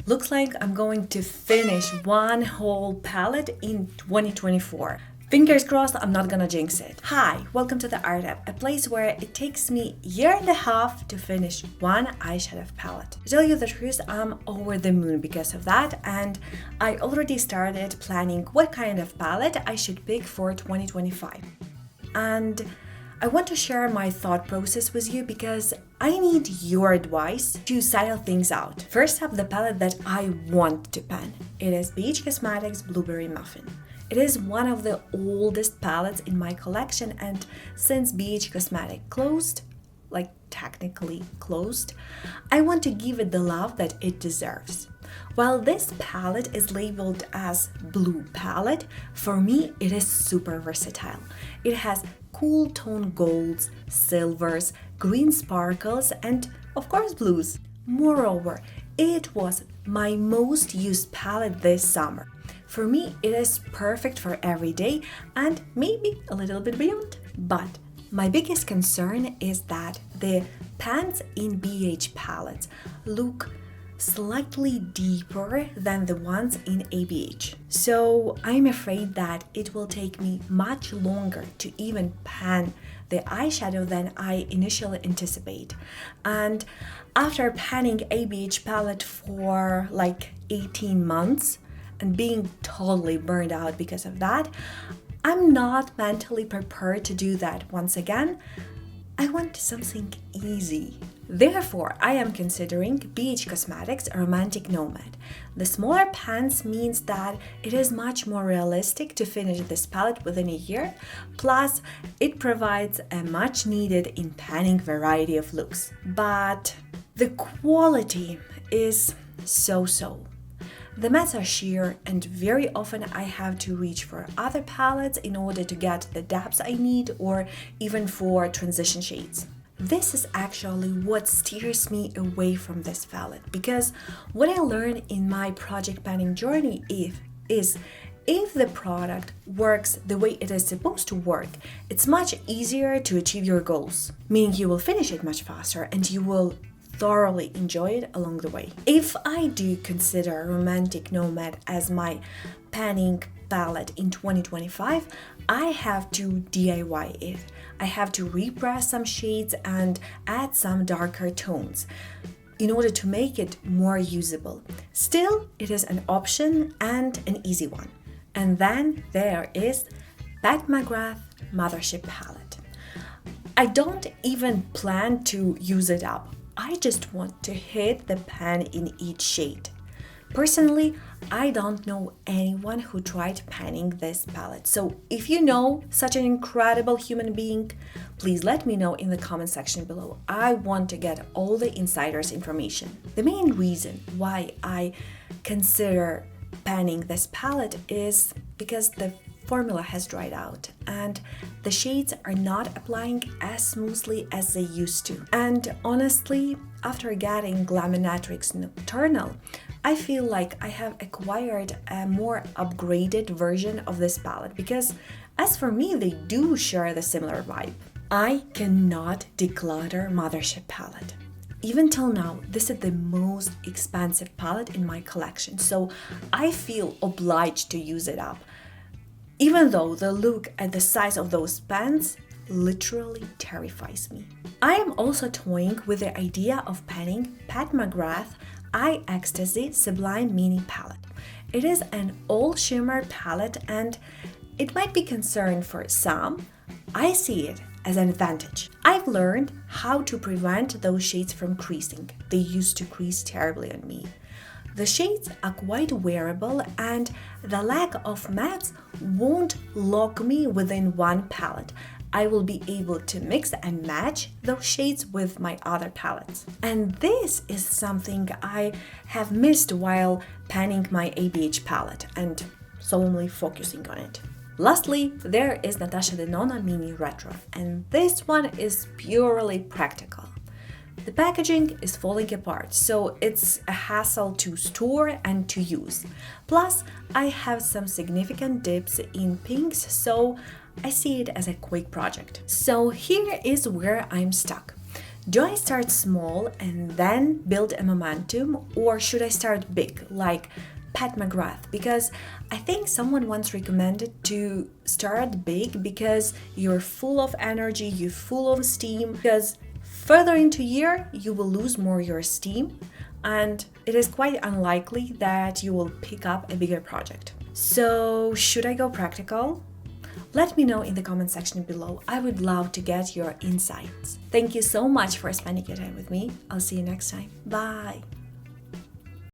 Looks like I'm going to finish one whole palette in 2024. Fingers crossed, I'm not gonna jinx it. Hi, welcome to the Art App, a place where it takes me a year and a half to finish one eyeshadow palette. To tell you the truth, I'm over the moon because of that, and I already started planning what kind of palette I should pick for 2025. And I want to share my thought process with you because I need your advice to settle things out. First up, the palette that I want to pan. It is BH Cosmetics Blueberry Muffin. It is one of the oldest palettes in my collection, and since BH Cosmetics closed, like technically closed, I want to give it the love that it deserves. While this palette is labeled as blue palette, for me it is super versatile. It has cool tone golds, silvers, green sparkles, and of course blues. Moreover, it was my most used palette this summer. For me, it is perfect for every day and maybe a little bit beyond. But my biggest concern is that the pans in BH palettes look slightly deeper than the ones in ABH. So I'm afraid that it will take me much longer to even pan the eyeshadow than I initially anticipate. And after panning ABH palette for like 18 months and being totally burned out because of that, I'm not mentally prepared to do that once again. I want something easy. Therefore, I am considering BH Cosmetics Romantic Nomad. The smaller pans means that it is much more realistic to finish this palette within a year, plus it provides a much needed in panning variety of looks. But the quality is so-so. The mattes are sheer, and very often I have to reach for other palettes in order to get the depths I need or even for transition shades. This is actually what steers me away from this palette, because what I learned in my project panning journey is if the product works the way it is supposed to work, it's much easier to achieve your goals, meaning you will finish it much faster and you will thoroughly enjoy it along the way. If I do consider Romantic Nomad as my panning palette in 2025, I have to DIY it. I have to repress some shades and add some darker tones in order to make it more usable. Still, it is an option and an easy one. And then there is Pat McGrath Mothership Palette. I don't even plan to use it up. I just want to hit the pan in each shade. Personally, I don't know anyone who tried panning this palette. So if you know such an incredible human being, please let me know in the comment section below. I want to get all the insider's information. The main reason why I consider panning this palette is because the formula has dried out and the shades are not applying as smoothly as they used to. And honestly, after getting Glaminatrix Nocturnal, I feel like I have acquired a more upgraded version of this palette because as for me, they do share the similar vibe. I cannot declutter Mothership palette. Even till now, this is the most expensive palette in my collection, so I feel obliged to use it up. Even though the look and the size of those pans literally terrifies me. I am also toying with the idea of panning Pat McGrath Eye Ecstasy Sublime Mini Palette. It is an all shimmer palette and it might be concerned for some. I see it as an advantage. I've learned how to prevent those shades from creasing. They used to crease terribly on me. The shades are quite wearable and the lack of mattes won't lock me within one palette. I will be able to mix and match those shades with my other palettes. And this is something I have missed while panning my ABH palette and solemnly focusing on it. Lastly, there is Natasha Denona Mini Retro, and this one is purely practical. The packaging is falling apart, so it's a hassle to store and to use. Plus, I have some significant dips in pinks, so I see it as a quick project. So here is where I'm stuck. Do I start small and then build a momentum, or should I start big, like Pat McGrath? Because I think someone once recommended to start big because you're full of energy, you're full of steam, because further into year, you will lose more your steam, and it is quite unlikely that you will pick up a bigger project. So, should I go practical? Let me know in the comment section below. I would love to get your insights. Thank you so much for spending your time with me. I'll see you next time. Bye.